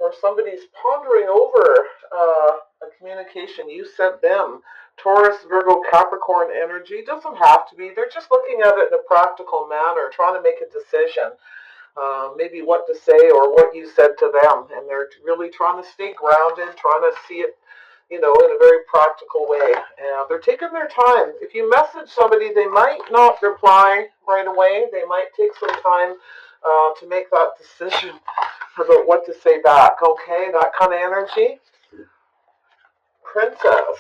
or somebody's pondering over a communication you sent them. Taurus, Virgo, Capricorn energy doesn't have to be. They're just looking at it in a practical manner, trying to make a decision, maybe what to say or what you said to them, and they're really trying to stay grounded, trying to see it, in a very practical way. And they're taking their time. If you message somebody, they might not reply right away. They might take some time to make that decision about what to say back. Okay, that kind of energy. Princess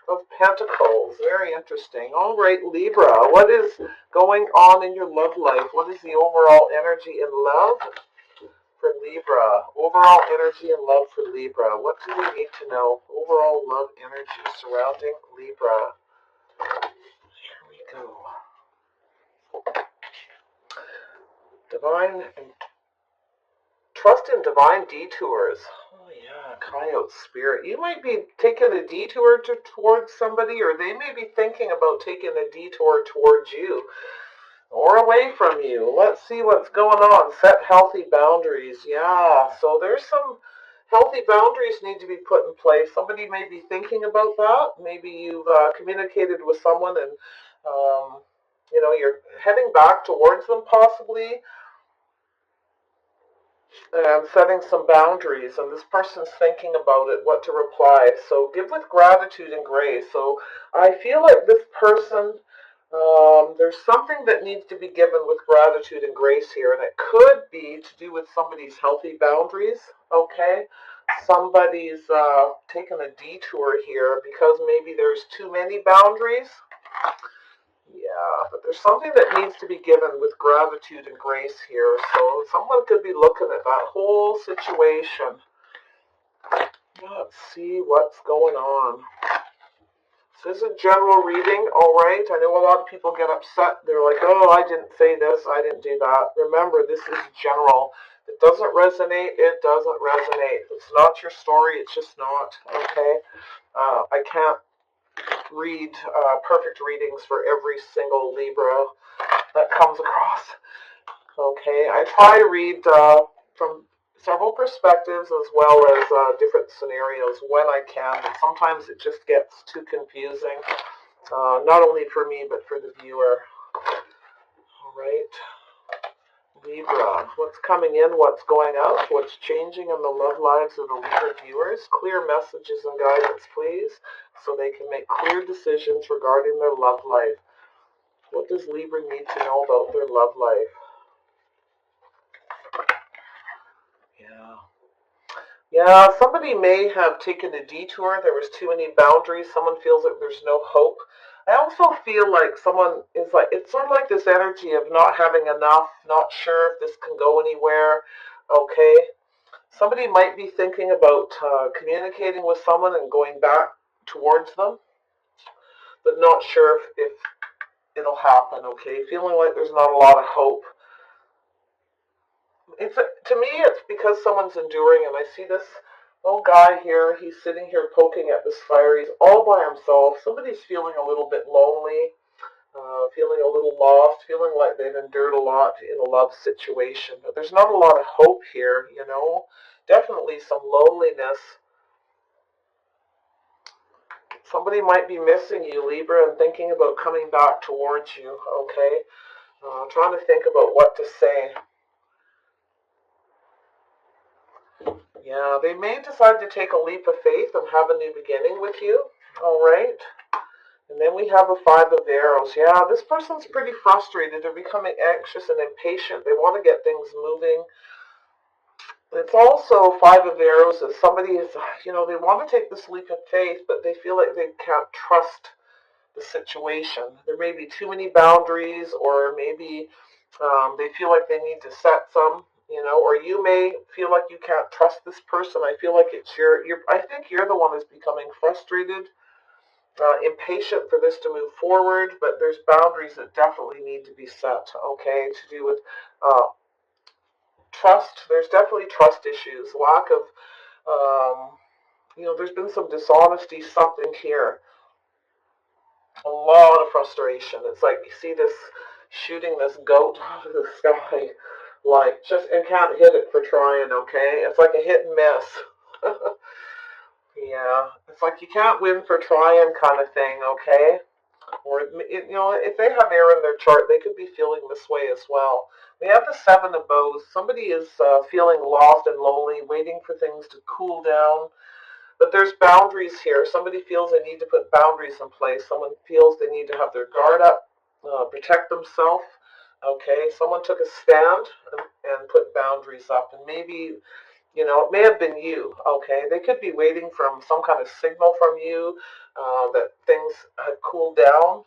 of Pentacles, very interesting. All right, Libra, what is going on in your love life? What is the overall energy in love for Libra? Overall energy and love for Libra. What do we need to know? Overall love energy surrounding Libra. Here we go. Divine and trust in divine detours. Oh yeah, Coyote Spirit. You might be taking a detour towards somebody, or they may be thinking about taking a detour towards you or away from you. Let's see what's going on. Set healthy boundaries. Yeah, so there's some healthy boundaries need to be put in place. Somebody may be thinking about that. Maybe you've communicated with someone and you're heading back towards them possibly, and setting some boundaries, and this person's thinking about it, what to reply. So give with gratitude and grace. So I feel like this person, there's something that needs to be given with gratitude and grace here, and it could be to do with somebody's healthy boundaries, okay? Somebody's taken a detour here because maybe there's too many boundaries. Yeah, but there's something that needs to be given with gratitude and grace here. So someone could be looking at that whole situation. Let's see what's going on. This is a general reading, all right? I know a lot of people get upset. They're like, oh, I didn't say this, I didn't do that. Remember, this is general. If it doesn't resonate, it doesn't resonate. If it's not your story, it's just not, okay? I can't read perfect readings for every single Libra that comes across. Okay, I try to read from several perspectives as well as different scenarios when I can, but sometimes it just gets too confusing, not only for me but for the viewer. All right, Libra, what's coming in, what's going out, what's changing in the love lives of the Libra viewers? Clear messages and guidance, please, so they can make clear decisions regarding their love life. What does Libra need to know about their love life? Yeah, somebody may have taken a detour. There was too many boundaries. Someone feels that there's no hope. I also feel like someone is like, it's sort of like this energy of not having enough, not sure if this can go anywhere. Okay. Somebody might be thinking about communicating with someone and going back towards them, but not sure if it'll happen. Okay. Feeling like there's not a lot of hope. To me, it's because someone's enduring, and I see this little guy here. He's sitting here poking at this fire. He's all by himself. Somebody's feeling a little bit lonely, feeling a little lost, feeling like they've endured a lot in a love situation. But there's not a lot of hope here, Definitely some loneliness. Somebody might be missing you, Libra, and thinking about coming back towards you, okay? Trying to think about what to say. Yeah, they may decide to take a leap of faith and have a new beginning with you, all right? And then we have a Five of Arrows. Yeah, this person's pretty frustrated. They're becoming anxious and impatient. They want to get things moving. It's also Five of Arrows as somebody is, they want to take this leap of faith, but they feel like they can't trust the situation. There may be too many boundaries, or maybe they feel like they need to set some, or you may feel like you can't trust this person. I feel like it's I think you're the one that's becoming frustrated, impatient for this to move forward, but there's boundaries that definitely need to be set, okay, to do with trust. There's definitely trust issues, lack of, there's been some dishonesty, something here. A lot of frustration. It's like you see this shooting this goat out of the sky. like just and can't hit it for trying. Okay, it's like a hit and miss. Yeah, it's like you can't win for trying kind of thing. Okay. Or, if they have air in their chart, they could be feeling this way as well. We have the Seven of Bows. Somebody is feeling lost and lonely, waiting for things to cool down. But there's boundaries here. Somebody feels they need to put boundaries in place. Someone feels they need to have their guard up, protect themselves. Okay, someone took a stand and put boundaries up. And maybe, it may have been you. Okay, they could be waiting from some kind of signal from you that things had cooled down.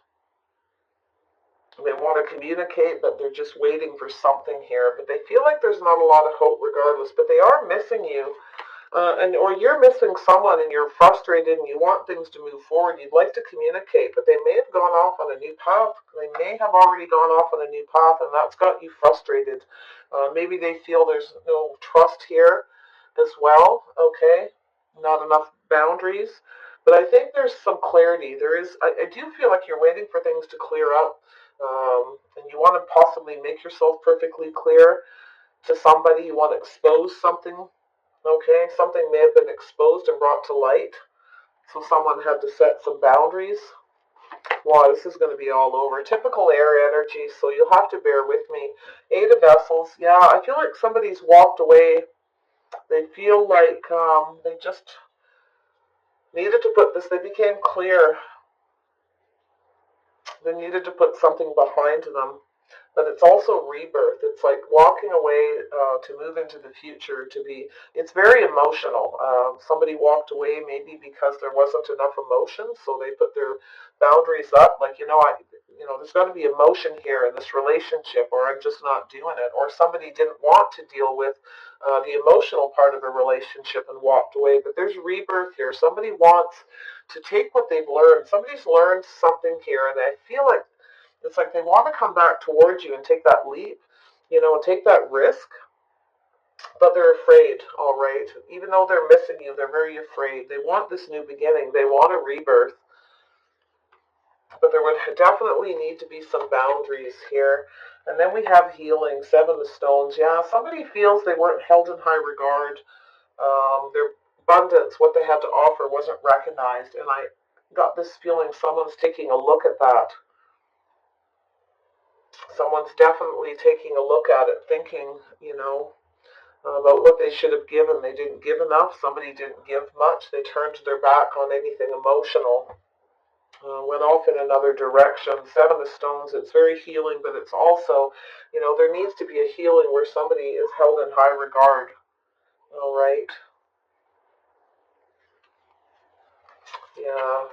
They want to communicate, but they're just waiting for something here. But they feel like there's not a lot of hope regardless, but they are missing you. Or you're missing someone and you're frustrated and you want things to move forward. You'd like to communicate, but they may have gone off on a new path. They may have already gone off on a new path, and that's got you frustrated. Maybe they feel there's no trust here as well. Okay, not enough boundaries. But I think there's some clarity. There is. I do feel like you're waiting for things to clear up, and you want to possibly make yourself perfectly clear to somebody. You want to expose something. Okay, something may have been exposed and brought to light, so someone had to set some boundaries. Wow, this is going to be all over. Typical air energy, so you'll have to bear with me. Eight of Vessels, yeah, I feel like somebody's walked away. They feel like they just needed to put this, they became clear. They needed to put something behind them. But it's also rebirth. It's like walking away to move into the future. It's very emotional. Somebody walked away maybe because there wasn't enough emotion, so they put their boundaries up. Like there's got to be emotion here in this relationship, or I'm just not doing it. Or somebody didn't want to deal with the emotional part of a relationship and walked away. But there's rebirth here. Somebody wants to take what they've learned. Somebody's learned something here, and I feel like it's like they want to come back towards you and take that leap, and take that risk, but they're afraid, all right? Even though they're missing you, they're very afraid. They want this new beginning. They want a rebirth, but there would definitely need to be some boundaries here. And then we have healing, Seven of Stones. Yeah, somebody feels they weren't held in high regard. Their abundance, what they had to offer, wasn't recognized. And I got this feeling someone's taking a look at that. Someone's definitely taking a look at it, thinking, about what they should have given. They didn't give enough. Somebody didn't give much. They turned their back on anything emotional. Went off in another direction. Seven of Stones, it's very healing, but it's also, there needs to be a healing where somebody is held in high regard. All right. Yeah.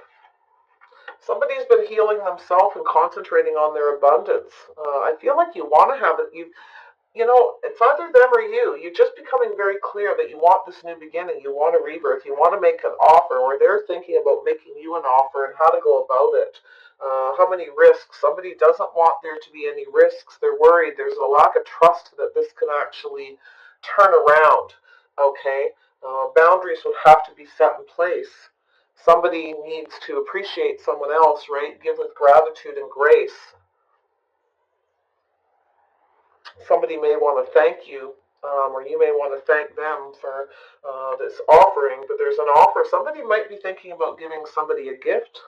Somebody's been healing themselves and concentrating on their abundance. I feel like you want to have it. It's either them or you. You're just becoming very clear that you want this new beginning. You want a rebirth. You want to make an offer, or they're thinking about making you an offer and how to go about it. How many risks? Somebody doesn't want there to be any risks. They're worried. There's a lack of trust that this can actually turn around. Okay? Boundaries would have to be set in place. Somebody needs to appreciate someone else, right? Give with gratitude and grace. Somebody may want to thank you, or you may want to thank them for this offering, but there's an offer. Somebody might be thinking about giving somebody a gift,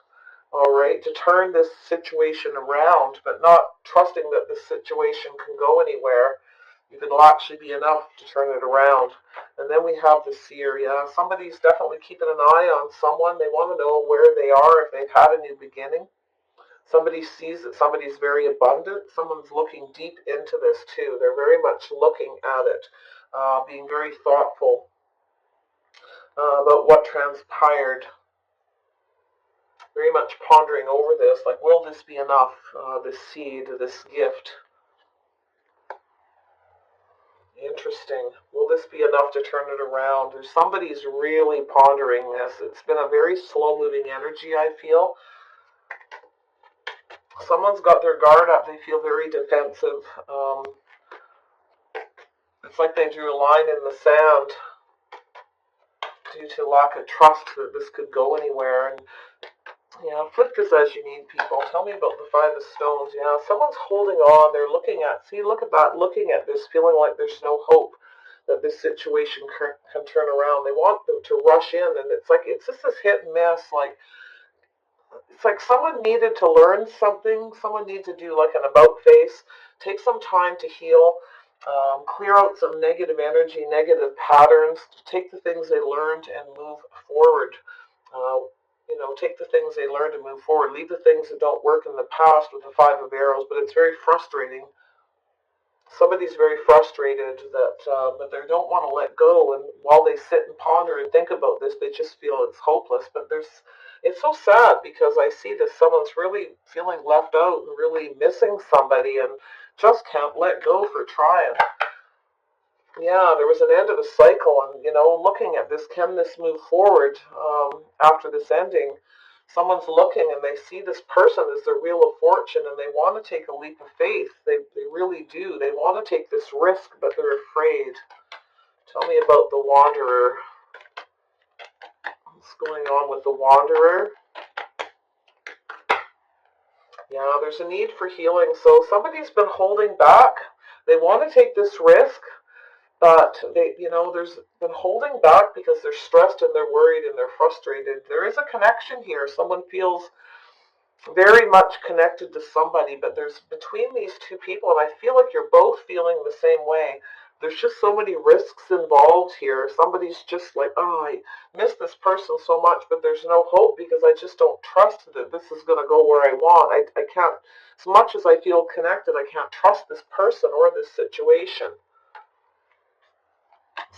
all right, to turn this situation around, but not trusting that this situation can go anywhere. If it'll actually be enough to turn it around. And then we have the seer. Yeah, somebody's definitely keeping an eye on someone. They want to know where they are, if they've had a new beginning. Somebody sees that somebody's very abundant. Someone's looking deep into this too. They're very much looking at it, being very thoughtful about what transpired. Very much pondering over this, like, will this be enough, this seed, this gift? Interesting. Will this be enough to turn it around? Or somebody's really pondering this. It's been a very slow-moving energy, I feel. Someone's got their guard up. They feel very defensive. It's like they drew a line in the sand due to lack of trust that this could go anywhere. And Yeah, flip this as you need, people. Tell me about the Five of Stones. Yeah, someone's holding on. They're looking at, see, look at that, looking at this, feeling like there's no hope that this situation can turn around. They want them to rush in, and it's like, it's just this hit and miss. Like, it's like someone needed to learn something. Someone needs to do like an about face, take some time to heal, clear out some negative energy, negative patterns, take the things they learned and move forward. Uh, take the things they learned and move forward. Leave the things that don't work in the past with the Five of Arrows. But it's very frustrating. Somebody's very frustrated that they don't want to let go, and while they sit and ponder and think about this, they just feel it's hopeless. But it's so sad because I see that someone's really feeling left out and really missing somebody, and just can't let go for trying. Yeah, there was an end of a cycle, and looking at this, can this move forward after this ending? Someone's looking and they see this person as their wheel of fortune, and they want to take a leap of faith. They really do. They want to take this risk, but they're afraid. Tell me about the Wanderer. What's going on with the Wanderer? Yeah, there's a need for healing. So somebody's been holding back. They want to take this risk, but there's been holding back because they're stressed and they're worried and they're frustrated. There is a connection here. Someone feels very much connected to somebody, but there's between these two people, and I feel like you're both feeling the same way. There's just so many risks involved here. Somebody's just like, oh, I miss this person so much, but there's no hope because I just don't trust that this is going to go where I want. I can't, as much as I feel connected, I can't trust this person or this situation.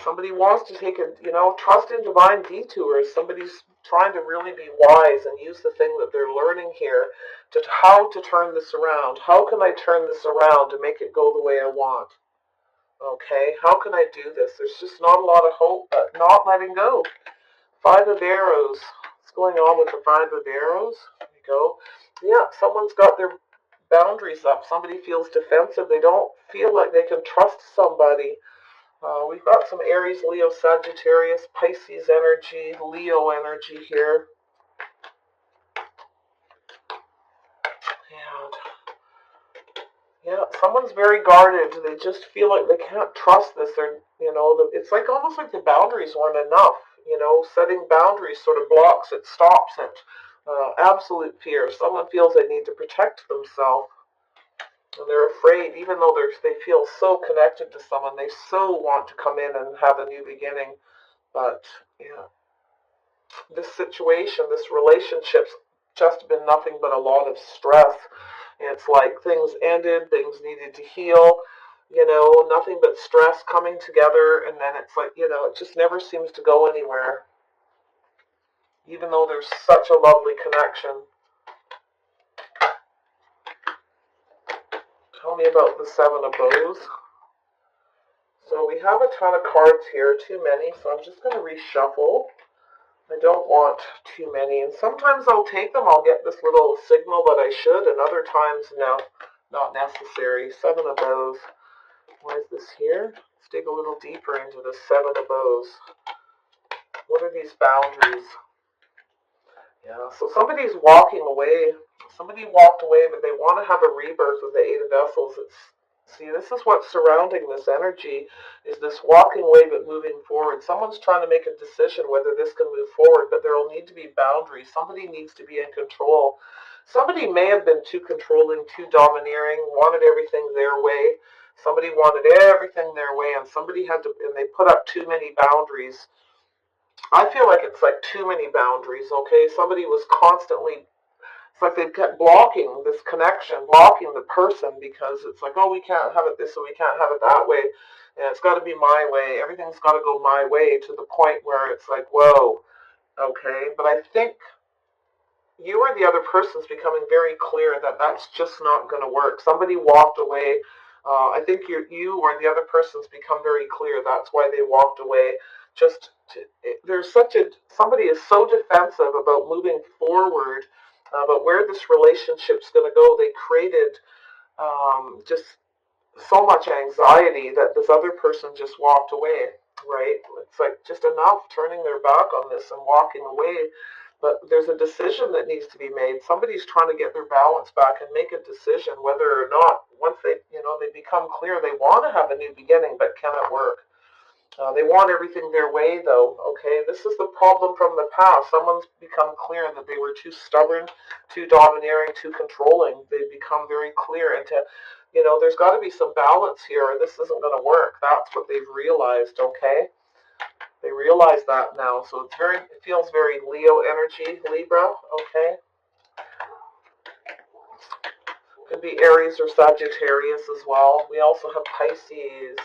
Somebody wants to take trust in divine detours. Somebody's trying to really be wise and use the thing that they're learning here to how to turn this around. How can I turn this around to make it go the way I want? Okay, how can I do this? There's just not a lot of hope, but not letting go. Five of Arrows. What's going on with the Five of Arrows? There you go. Yeah, someone's got their boundaries up. Somebody feels defensive. They don't feel like they can trust somebody. We've got some Aries, Leo, Sagittarius, Pisces energy, Leo energy here. And yeah, someone's very guarded. They just feel like they can't trust this. It's like almost like the boundaries weren't enough. Setting boundaries sort of blocks it, stops it. Absolute fear. Someone feels they need to protect themselves. And they're afraid, even though they feel so connected to someone, they so want to come in and have a new beginning. But yeah, this situation, this relationship's just been nothing but a lot of stress. It's like things ended, things needed to heal, nothing but stress coming together, and then it's like, it just never seems to go anywhere, even though there's such a lovely connection. Tell me about the Seven of Bows. So we have a ton of cards here, too many, so I'm just going to reshuffle. I don't want too many, and sometimes I'll take them, I'll get this little signal that I should, and other times, no, not necessary. Seven of Bows. Why is this here? Let's dig a little deeper into the Seven of Bows. What are these boundaries? Yeah, so somebody's walking away. Somebody walked away, but they want to have a rebirth with the Eight of Vessels. See, this is what's surrounding this energy, is this walking away but moving forward. Someone's trying to make a decision whether this can move forward, but there will need to be boundaries. Somebody needs to be in control. Somebody may have been too controlling, too domineering, wanted everything their way. Somebody wanted everything their way, and they put up too many boundaries. I feel like it's like too many boundaries, okay? Somebody was constantly, it's like they kept blocking this connection, blocking the person, because it's like, oh, we can't have it this way, we can't have it that way, and it's got to be my way. Everything's got to go my way, to the point where it's like, whoa, okay. But I think you or the other person's becoming very clear that that's just not going to work. Somebody walked away. I think you or the other person's become very clear that's why they walked away. Somebody is so defensive about moving forward, but where this relationship's going to go. They created just so much anxiety that this other person just walked away, right? It's like just enough, turning their back on this and walking away. But there's a decision that needs to be made. Somebody's trying to get their balance back and make a decision whether or not, once they become clear, they want to have a new beginning, but can it work? They want everything their way, though. Okay, this is the problem from the past. Someone's become clear that they were too stubborn, too domineering, too controlling. They've become very clear into, there's got to be some balance here, or this isn't going to work. That's what they've realized. Okay, they realize that now, so it feels very Leo energy, Libra. Okay, could be Aries or Sagittarius as well. We also have Pisces.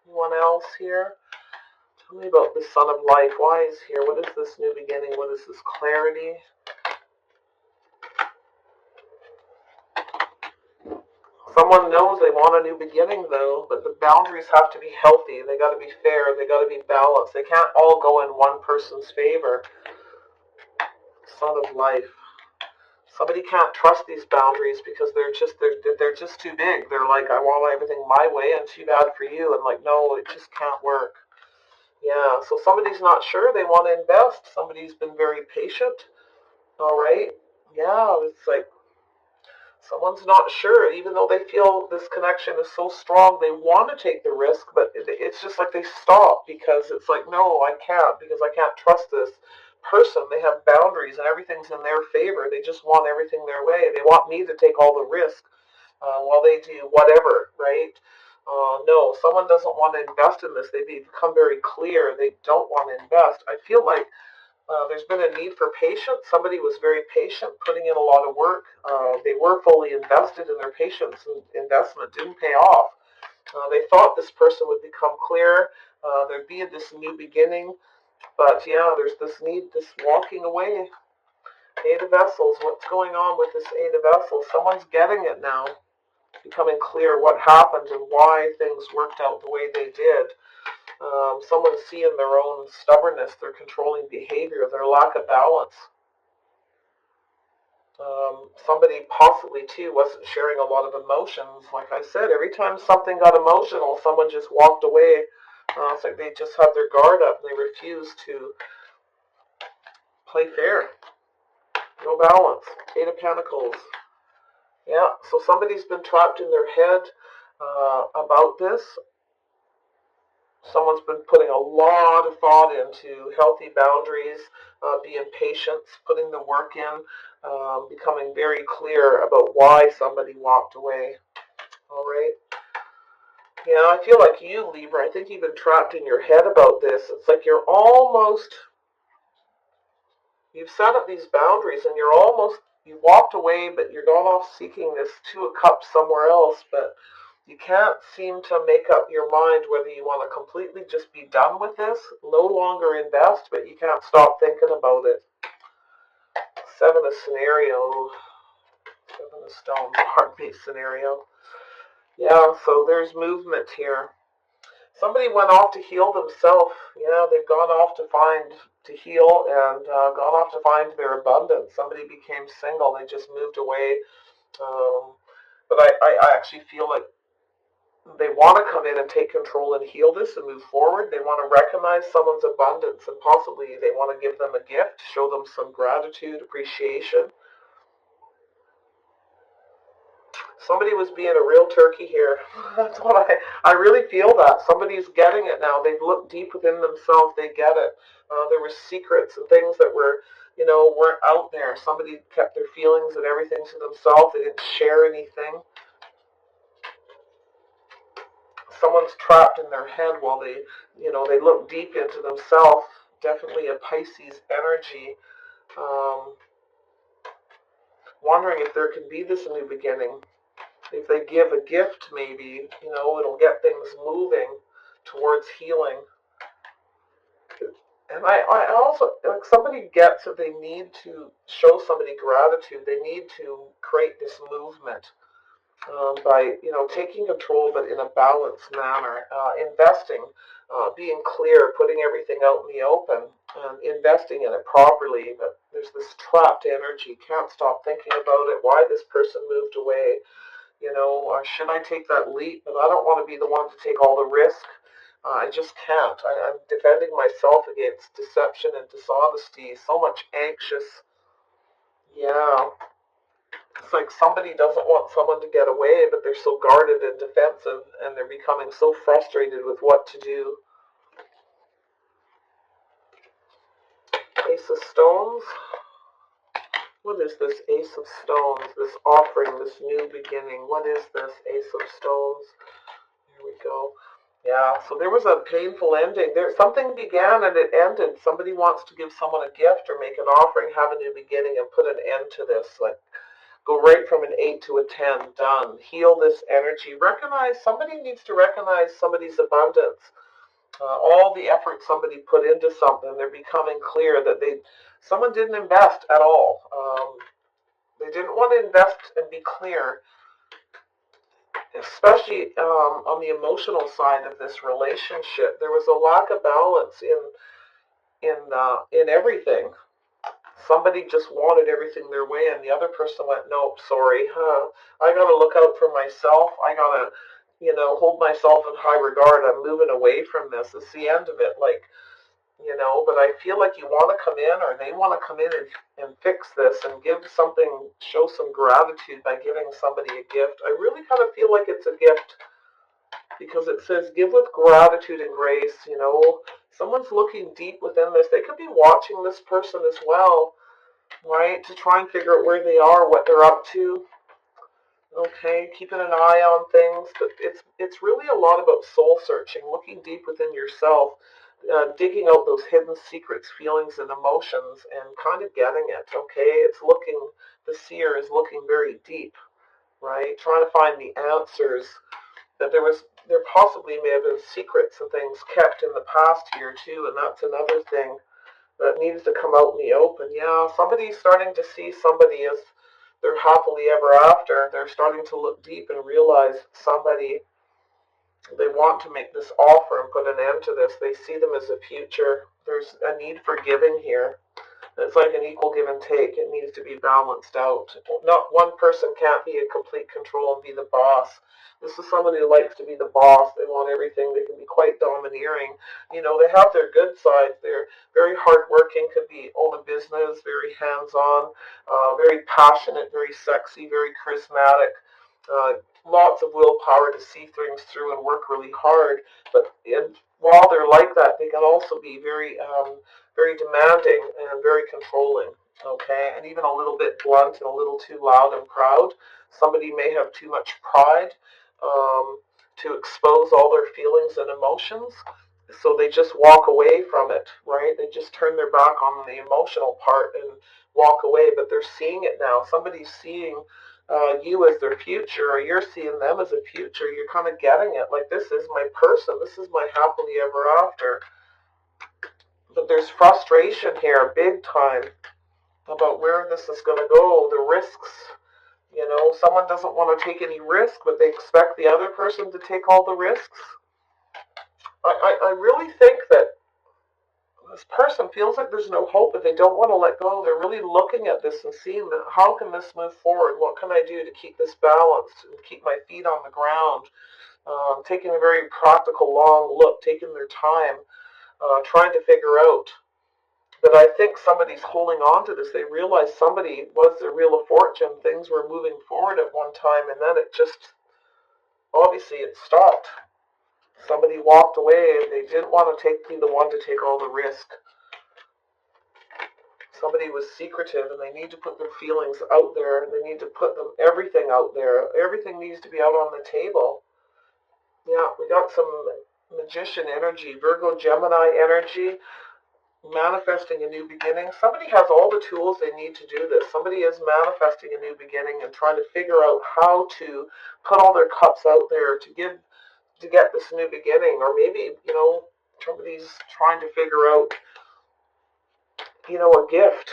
Anyone else here? Tell me about the Sun of Life. Why is here? What is this new beginning? What is this clarity? Someone knows they want a new beginning, though, but the boundaries have to be healthy. They got to be fair. They got to be balanced. They can't all go in one person's favor. Sun of Life. Somebody can't trust these boundaries because they're just too big. They're like, I want everything my way, and too bad for you. And like, no, it just can't work. Yeah, so somebody's not sure they want to invest. Somebody's been very patient. All right. Yeah, it's like someone's not sure, even though they feel this connection is so strong, they want to take the risk, but it's just like they stop because it's like, no, I can't, because I can't trust this person. They have boundaries and everything's in their favor. They just want everything their way. They want me to take all the risk while they do whatever, right? No, someone doesn't want to invest in this. They become very clear. They don't want to invest. I feel like there's been a need for patience. Somebody was very patient, putting in a lot of work. They were fully invested in their patience, and investment didn't pay off. They thought this person would become clear. There'd be this new beginning. But yeah, there's this need, this walking away. Eight of Vessels. What's going on with this Eight of Vessels? Someone's getting it now. Becoming clear what happened and why things worked out the way they did. Someone's seeing their own stubbornness, their controlling behavior, their lack of balance. Somebody possibly too wasn't sharing a lot of emotions. Like I said, every time something got emotional, someone just walked away. It's like they just had their guard up and they refused to play fair. No balance. Eight of Pentacles. Yeah, so somebody's been trapped in their head about this. Someone's been putting a lot of thought into healthy boundaries, being patient, putting the work in, becoming very clear about why somebody walked away. All right. Yeah, I feel like you, Libra, I think you've been trapped in your head about this. It's like you've set up these boundaries and you walked away, but you're gone off seeking this Two of Cups somewhere else, but you can't seem to make up your mind whether you want to completely just be done with this, no longer invest, but you can't stop thinking about it. Seven of Stones, heart-based scenario. Yeah, so there's movement here. Somebody went off to heal themselves. Yeah, they've gone off to heal and gone off to find their abundance. Somebody became single. They just moved away. But I actually feel like they want to come in and take control and heal this and move forward. They want to recognize someone's abundance and possibly they want to give them a gift, show them some gratitude, appreciation. Somebody was being a real turkey here. That's what I really feel that. Somebody's getting it now. They've looked deep within themselves. They get it. There were secrets and things that weren't out there. Somebody kept their feelings and everything to themselves. They didn't share anything. Someone's trapped in their head while they look deep into themselves. Definitely a Pisces energy. Wondering if there could be this new beginning. If they give a gift, maybe, it'll get things moving towards healing. And I also, like, somebody gets that they need to show somebody gratitude. They need to create this movement. By taking control, but in a balanced manner, investing, being clear, putting everything out in the open, and investing in it properly. But there's this trapped energy. Can't stop thinking about it. Why this person moved away? Or should I take that leap? But I don't want to be the one to take all the risk. I just can't. I'm defending myself against deception and dishonesty. So much anxious Yeah. It's like somebody doesn't want someone to get away, but they're so guarded and defensive, and they're becoming so frustrated with what to do. Ace of Stones. What is this Ace of Stones? This offering, this new beginning. What is this Ace of Stones? Here we go. Yeah, so there was a painful ending. There, something began and it ended. Somebody wants to give someone a gift or make an offering, have a new beginning, and put an end to this. Like, go right from an 8 to a 10. Done. Heal this energy. Recognize, somebody needs to recognize somebody's abundance. All the effort somebody put into something, they're becoming clear that someone didn't invest at all. They didn't want to invest and be clear, especially on the emotional side of this relationship. There was a lack of balance in everything. Somebody just wanted everything their way, and the other person went, "Nope, sorry, I gotta look out for myself. I gotta, hold myself in high regard. I'm moving away from this. It's the end of it." Like, but I feel like you want to come in, or they want to come in and fix this and give something, show some gratitude by giving somebody a gift. I really kind of feel like it's a gift because it says give with gratitude and grace. Someone's looking deep within this. They could be watching this person as well, right, to try and figure out where they are, what they're up to. Okay, keeping an eye on things, but it's really a lot about soul searching, looking deep within yourself, digging out those hidden secrets, feelings, and emotions, and kind of getting it. Okay, the seer is looking very deep, right, trying to find the answers. That there possibly may have been secrets and things kept in the past here too, and that's another thing that needs to come out in the open. Yeah, somebody's starting to see somebody as they're happily ever after. They're starting to look deep and realize somebody, they want to make this offer and put an end to this. They see them as a future. There's a need for giving here. It's like an equal give and take. It needs to be balanced out. Not one person can't be in complete control and be the boss. This is someone who likes to be the boss. They want everything. They can be quite domineering. They have their good sides. They're very hardworking, could be own a business, very hands-on, very passionate, very sexy, very charismatic. Lots of willpower to see things through and work really hard. And while they're like that, they can also be very demanding and very controlling, okay, and even a little bit blunt and a little too loud and proud. Somebody may have too much pride to expose all their feelings and emotions, so they just walk away from it, right? They just turn their back on the emotional part and walk away, but they're seeing it now. Somebody's seeing you as their future, or you're seeing them as a future. You're kind of getting it, like, this is my person, this is my happily ever after. But there's frustration here, big time, about where this is going to go, the risks. Someone doesn't want to take any risk, but they expect the other person to take all the risks. I really think that this person feels like there's no hope, but they don't want to let go. They're really looking at this and seeing that, how can this move forward? What can I do to keep this balanced and keep my feet on the ground? Taking a very practical, long look, taking their time, trying to figure out. But I think somebody's holding on to this. They realize somebody was the Wheel of Fortune. Things were moving forward at one time, and then it just, obviously, it stopped. Somebody walked away, and they didn't want to be the one to take all the risk. Somebody was secretive, and they need to put their feelings out there, and they need to put everything out there. Everything needs to be out on the table. Yeah, we got some Magician energy, Virgo, Gemini energy, manifesting a new beginning. Somebody has all the tools they need to do this. Somebody is manifesting a new beginning and trying to figure out how to put all their cups out there to get this new beginning. Or maybe, somebody's trying to figure out, a gift.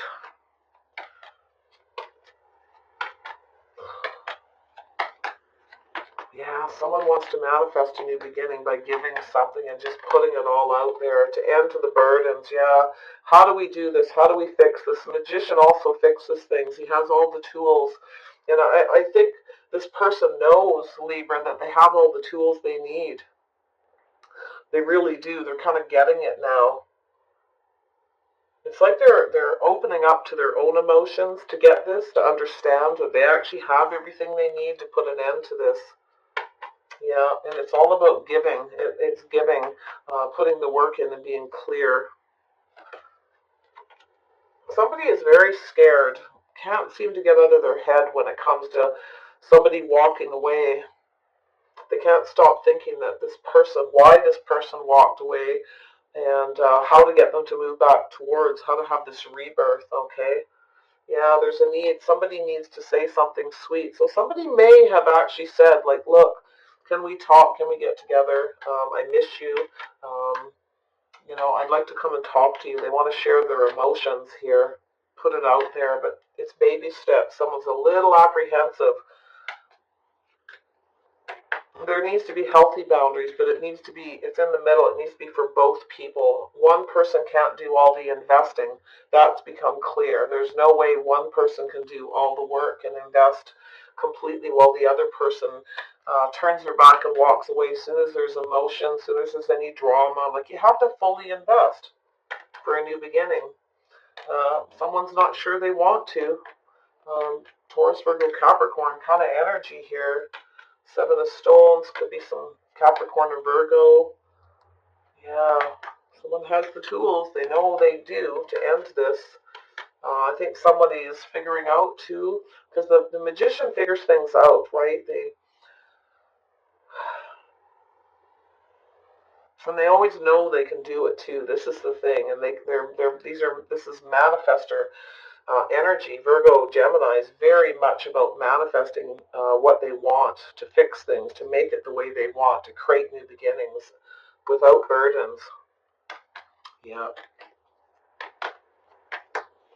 Yeah, someone wants to manifest a new beginning by giving something and just putting it all out there to end to the burdens. Yeah, how do we do this? How do we fix this? The magician also fixes things. He has all the tools. And I think this person knows, Libra, that they have all the tools they need. They really do. They're kind of getting it now. It's like they're opening up to their own emotions to get this, to understand that they actually have everything they need to put an end to this. Yeah, and it's all about giving. It's giving, putting the work in and being clear. Somebody is very scared, can't seem to get out of their head when it comes to somebody walking away. They can't stop thinking that this person, why this person walked away, and how to get them to move back towards, how to have this rebirth, okay? Yeah, there's a need. Somebody needs to say something sweet. So somebody may have actually said, like, look, can we talk? Can we get together? I miss you. Um, I'd like to come and talk to you. They want to share their emotions here, put it out there, but it's baby steps. Someone's a little apprehensive. There needs to be healthy boundaries, but it's in the middle. It needs to be for both people. One person can't do all the investing. That's become clear. There's no way one person can do all the work and invest completely while the other person turns their back and walks away as soon as there's emotion, as soon as there's any drama. Like, you have to fully invest for a new beginning. Someone's not sure they want to. Taurus, Virgo, Capricorn kind of energy here. Seven of Stones, could be some Capricorn or Virgo. Yeah, someone has the tools. They know they do to end this. I think somebody is figuring out too, because the magician figures things out, right? And they always know they can do it too. This is the thing, and this is manifester energy. Virgo, Gemini is very much about manifesting what they want, to fix things, to make it the way they want, to create new beginnings without burdens. Yeah.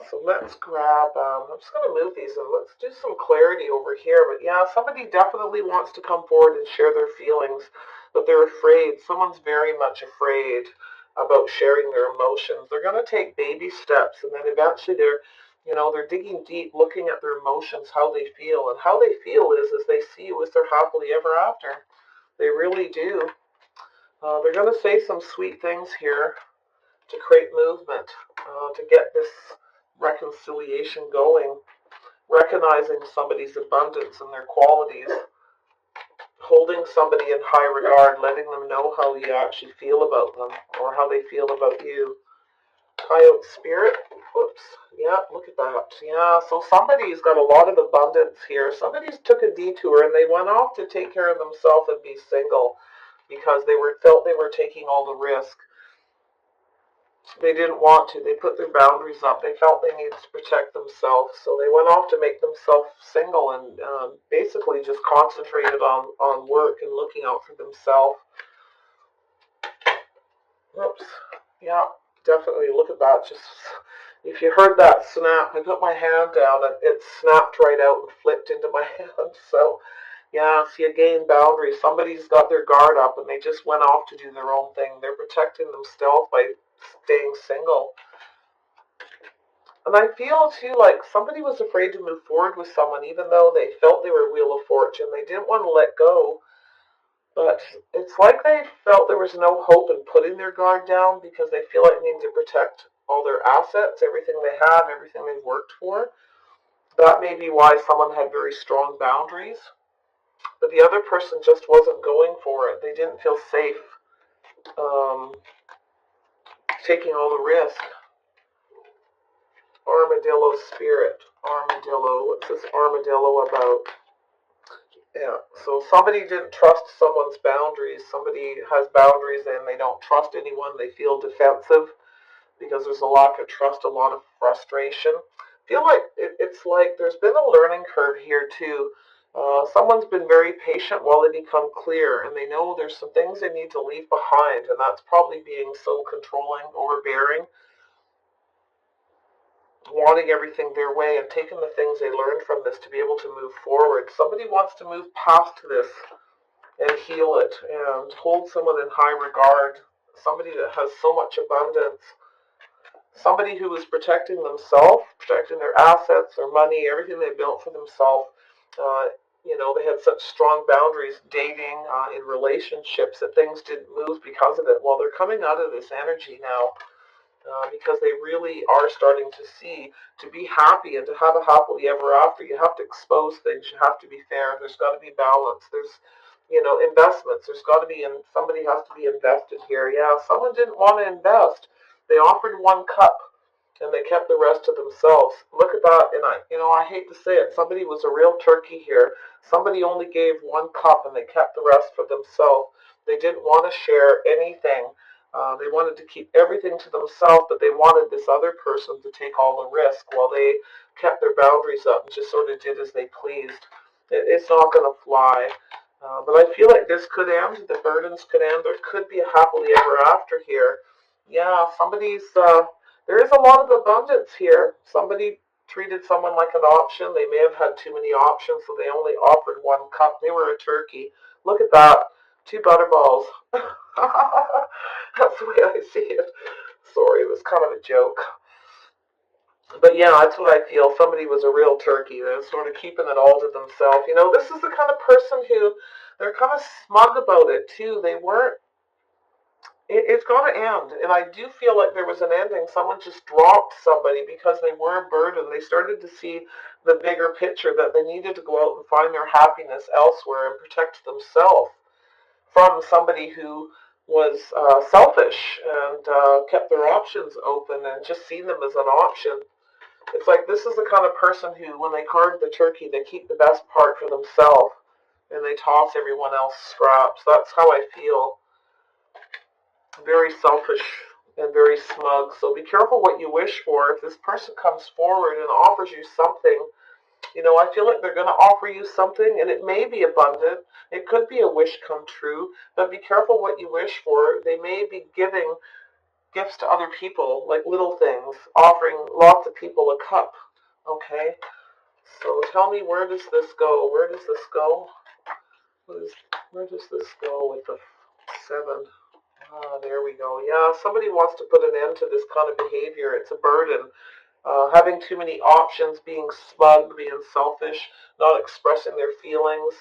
So let's grab, I'm just going to move these and let's do some clarity over here. But yeah, somebody definitely wants to come forward and share their feelings, but they're afraid. Someone's very much afraid about sharing their emotions. They're going to take baby steps, and then eventually they're digging deep, looking at their emotions, how they feel. And how they feel is they see you as their happily ever after. They really do. They're going to say some sweet things here to create movement, to get this reconciliation going, recognizing somebody's abundance and their qualities, holding somebody in high regard, letting them know how you actually feel about them or how they feel about you. Coyote spirit. Whoops. Yeah, look at that. Yeah, so somebody's got a lot of abundance here. Somebody's took a detour and they went off to take care of themselves and be single because felt they were taking all the risk. They didn't want to. They put their boundaries up. They felt they needed to protect themselves, so they went off to make themselves single and basically just concentrated on work and looking out for themselves. Oops. Yeah, definitely. Look at that. Just if you heard that snap, I put my hand down and it snapped right out and flipped into my hand. So yeah, see, again, boundaries. Somebody's got their guard up and they just went off to do their own thing. They're protecting themselves by staying single. And I feel too like somebody was afraid to move forward with someone even though they felt they were Wheel of Fortune. They didn't want to let go. But it's like they felt there was no hope in putting their guard down because they feel like they need to protect all their assets, everything they have, everything they've worked for. That may be why someone had very strong boundaries. But the other person just wasn't going for it. They didn't feel safe um, taking all the risk. Armadillo spirit. Armadillo. What's this armadillo about? Yeah, so somebody didn't trust someone's boundaries. Somebody has boundaries and they don't trust anyone. They feel defensive because there's a lack of trust, a lot of frustration. I feel like it's like there's been a learning curve here too. Someone's been very patient while they become clear and they know there's some things they need to leave behind, and that's probably being so controlling, overbearing, wanting everything their way and taking the things they learned from this to be able to move forward. Somebody wants to move past this and heal it and hold someone in high regard, somebody that has so much abundance, somebody who is protecting themselves, protecting their assets, their money, everything they built for themselves. They had such strong boundaries dating, in relationships, that things didn't move because of it. Well, they're coming out of this energy now. because they really are starting to see, to be happy and to have a happily ever after, you have to expose things, you have to be fair, there's got to be balance, there's, investments, there's got to be, and somebody has to be invested here. Yeah, someone didn't want to invest. They offered 1 cup and they kept the rest to themselves. Look at that, and I hate to say it, somebody was a real turkey here. Somebody only gave 1 cup and they kept the rest for themselves. They didn't want to share anything. They wanted to keep everything to themselves, but they wanted this other person to take all the risk while they kept their boundaries up and just sort of did as they pleased. It's not going to fly. But I feel like this could end, the burdens could end, there could be a happily ever after here. Yeah, there is a lot of abundance here. Somebody treated someone like an option. They may have had too many options, so they only offered 1 cup. They were a turkey. Look at that. 2 butterballs. That's the way I see it. Sorry, it was kind of a joke. But yeah, that's what I feel. Somebody was a real turkey. They're sort of keeping it all to themselves. This is the kind of person who, they're kind of smug about it too. They weren't, it's got to end. And I do feel like there was an ending. Someone just dropped somebody because they were a burden. They started to see the bigger picture, that they needed to go out and find their happiness elsewhere and protect themselves from somebody who was selfish and kept their options open and just seen them as an option. It's like, this is the kind of person who, when they carve the turkey, they keep the best part for themselves and they toss everyone else scraps. That's how I feel. Very selfish and very smug. So be careful what you wish for. If this person comes forward and offers you something, I feel like they're going to offer you something, and it may be abundant. It could be a wish come true, but be careful what you wish for. They may be giving gifts to other people, like little things, offering lots of people a cup. Okay? So tell me, where does this go? Where does this go? Where does this go with the 7? There we go. Yeah, somebody wants to put an end to this kind of behavior. It's a burden. Having too many options, being smug, being selfish, not expressing their feelings,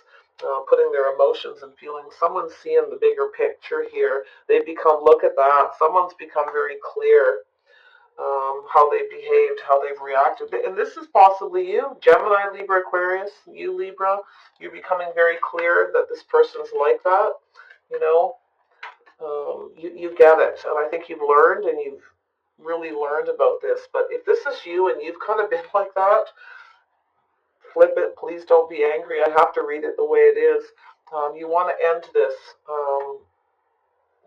putting their emotions and feelings. Someone's seeing the bigger picture here. They become, look at that. Someone's become very clear how they've behaved, how they've reacted. And this is possibly you, Gemini, Libra, Aquarius, you, Libra. You're becoming very clear that this person's like that. You get it. And I think you've learned, and you've really learned about this. But if this is you and you've kind of been like that, flip it. Please don't be angry. I have to read it the way it is. You want to end this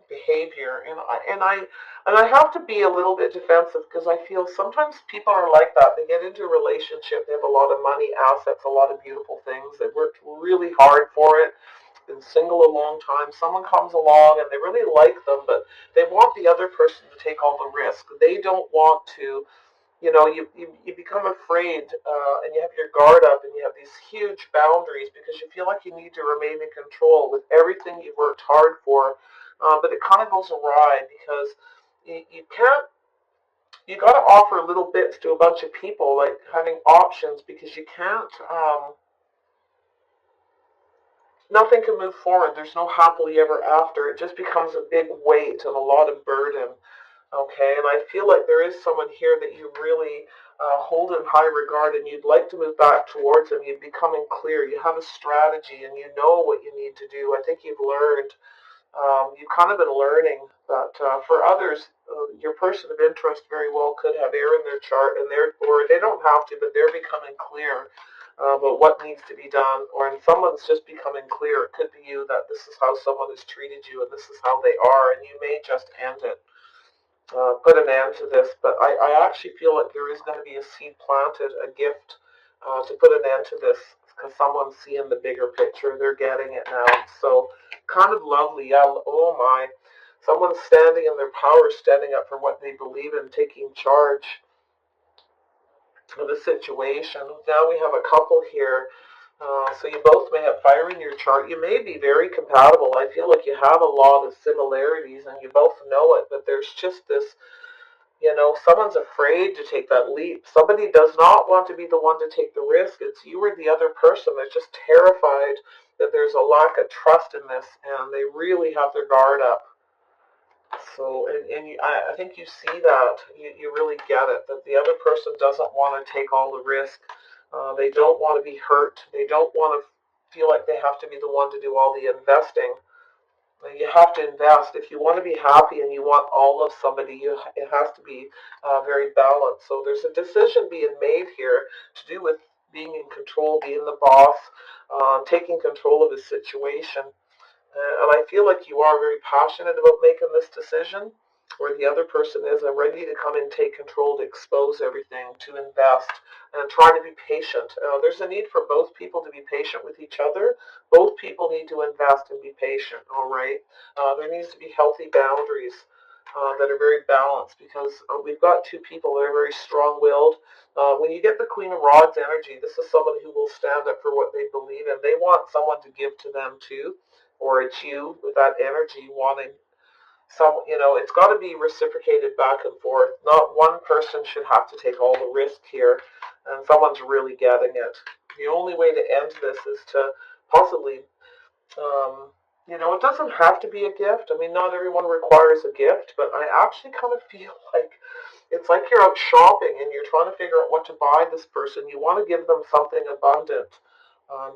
behavior, and I have to be a little bit defensive, because I feel sometimes people are like that. They get into a relationship, they have a lot of money, assets, a lot of beautiful things. They've worked really hard for it. Been single a long time. Someone comes along and they really like them, but they want the other person to take all the risk. They don't want to, you become afraid, and you have your guard up, and you have these huge boundaries because you feel like you need to remain in control with everything you've worked hard for. But it kind of goes awry because you can't. You got to offer little bits to a bunch of people, like having options, because you can't. Nothing can move forward. There's no happily ever after. It just becomes a big weight and a lot of burden. Okay, and I feel like there is someone here that you really hold in high regard, and you'd like to move back towards them. You're becoming clear. You have a strategy, and you know what you need to do. I think you've learned. You've kind of been learning that for others, your person of interest very well could have air in their chart, and or they don't have to, but they're becoming clear about what needs to be done. Or in someone's just becoming clear, it could be you, that this is how someone has treated you, and this is how they are, and you may just end it. Put an end to this. But I actually feel like there is going to be a seed planted, a gift to put an end to this, because someone's seeing the bigger picture. They're getting it now. So kind of lovely. Yeah, oh my. Someone's standing in their power, standing up for what they believe in, taking charge of the situation. Now we have a couple here. So you both may have fire in your chart. You may be very compatible. I feel like you have a lot of similarities and you both know it, but there's just this, someone's afraid to take that leap. Somebody does not want to be the one to take the risk. It's you or the other person. They're just terrified that there's a lack of trust in this, and they really have their guard up. So, I think you see that, you really get it, that the other person doesn't want to take all the risk. They don't want to be hurt. They don't want to feel like they have to be the one to do all the investing. You have to invest. If you want to be happy and you want all of somebody, it has to be very balanced. So there's a decision being made here to do with being in control, being the boss, taking control of the situation. And I feel like you are very passionate about making this decision, where the other person is, and ready to come and take control, to expose everything, to invest, and try to be patient. There's a need for both people to be patient with each other. Both people need to invest and be patient, all right? There needs to be healthy boundaries that are very balanced, because we've got two people that are very strong-willed. When you get the Queen of Rods energy, this is someone who will stand up for what they believe in. They want someone to give to them too, or it's you with that energy wanting some, it's got to be reciprocated back and forth. Not one person should have to take all the risk here, and someone's really getting it. The only way to end this is to possibly, it doesn't have to be a gift. I mean, not everyone requires a gift, but I actually kind of feel like it's like you're out shopping and you're trying to figure out what to buy this person. You want to give them something abundant.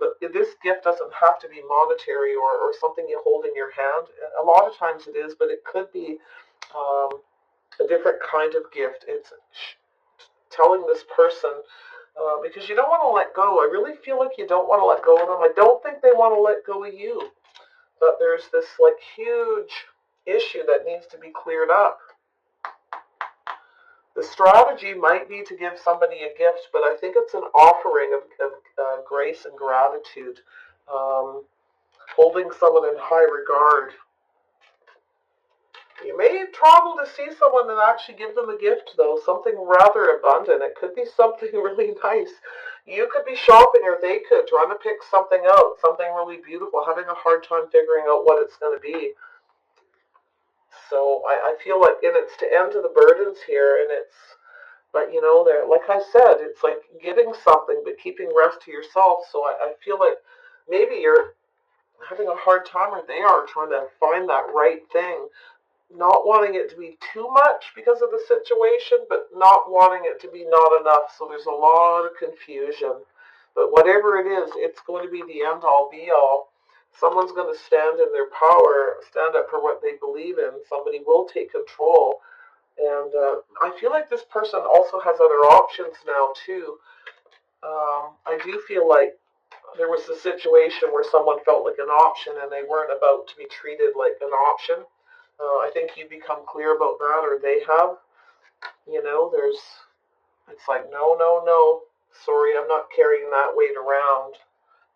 But this gift doesn't have to be monetary, or something you hold in your hand. A lot of times it is, but it could be a different kind of gift. It's telling this person, because you don't want to let go. I really feel like you don't want to let go of them. I don't think they want to let go of you. But there's this like huge issue that needs to be cleared up. The strategy might be to give somebody a gift, but I think it's an offering of grace and gratitude, holding someone in high regard. You may travel to see someone and actually give them a gift, though, something rather abundant. It could be something really nice. You could be shopping, or they could, trying to pick something out, something really beautiful, having a hard time figuring out what it's going to be. So I feel like, and it's to end to the burdens here, and it's, but there, like I said, it's like giving something but keeping rest to yourself. So I feel like maybe you're having a hard time, or they are trying to find that right thing, not wanting it to be too much because of the situation, but not wanting it to be not enough. So there's a lot of confusion. But whatever it is, it's going to be the end all be all. Someone's going to stand in their power, stand up for what they believe in. Somebody will take control. And I feel like this person also has other options now, too. I do feel like there was a situation where someone felt like an option and they weren't about to be treated like an option. I think you become clear about that, or they have. It's like, no, no, no. Sorry, I'm not carrying that weight around.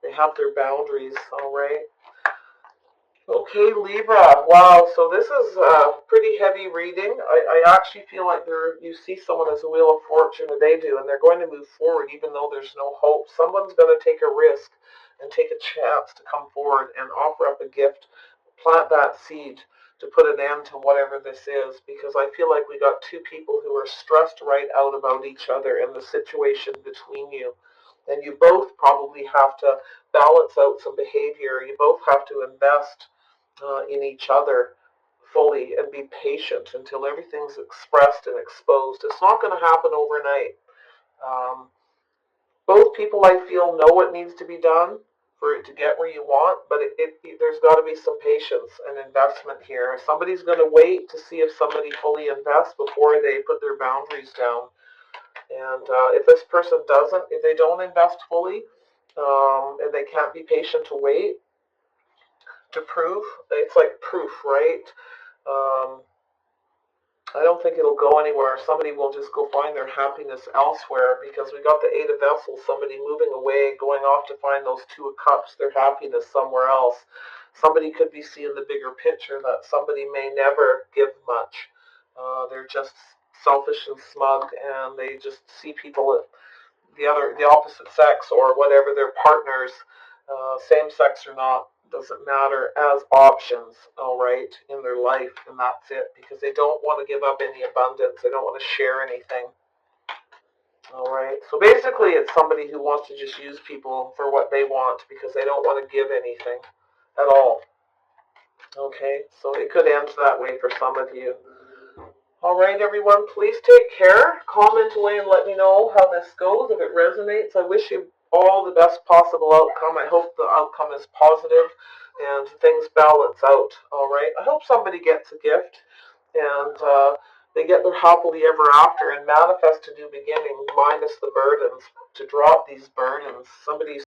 They have their boundaries, all right? Okay, Libra. Wow, so this is pretty heavy reading. I actually feel like you see someone as a wheel of fortune, or they do, and they're going to move forward even though there's no hope. Someone's going to take a risk and take a chance to come forward and offer up a gift, plant that seed to put an end to whatever this is, because I feel like we got two people who are stressed right out about each other and the situation between you. And you both probably have to balance out some behavior. You both have to invest in each other fully and be patient until everything's expressed and exposed. It's not going to happen overnight. Um, Both people, I feel, know what needs to be done for it to get where you want, but there's got to be some patience and investment here. Somebody's going to wait to see if somebody fully invests before they put their boundaries down. And if this person doesn't, if they don't invest fully, and they can't be patient to wait, to prove, it's like proof, right? Um, I don't think it'll go anywhere. Somebody will just go find their happiness elsewhere, because we got the Eight of Vessels, somebody moving away, going off to find those Two of Cups, their happiness somewhere else. Somebody could be seeing the bigger picture, that somebody may never give much. They're just selfish and smug, and they just see people at the opposite sex, or whatever their partners, same sex or not, doesn't matter, as options, all right, in their life, and that's it, because they don't want to give up any abundance. They don't want to share anything. All right, so basically it's somebody who wants to just use people for what they want, because they don't want to give anything at all. Okay, so it could end that way for some of you. All right, everyone, please take care. Comment away and let me know how this goes. If it resonates, I wish you all the best possible outcome. I hope the outcome is positive and things balance out. All right, I hope somebody gets a gift and they get their happily ever after and manifest a new beginning, minus the burdens, to drop these burdens. Somebody's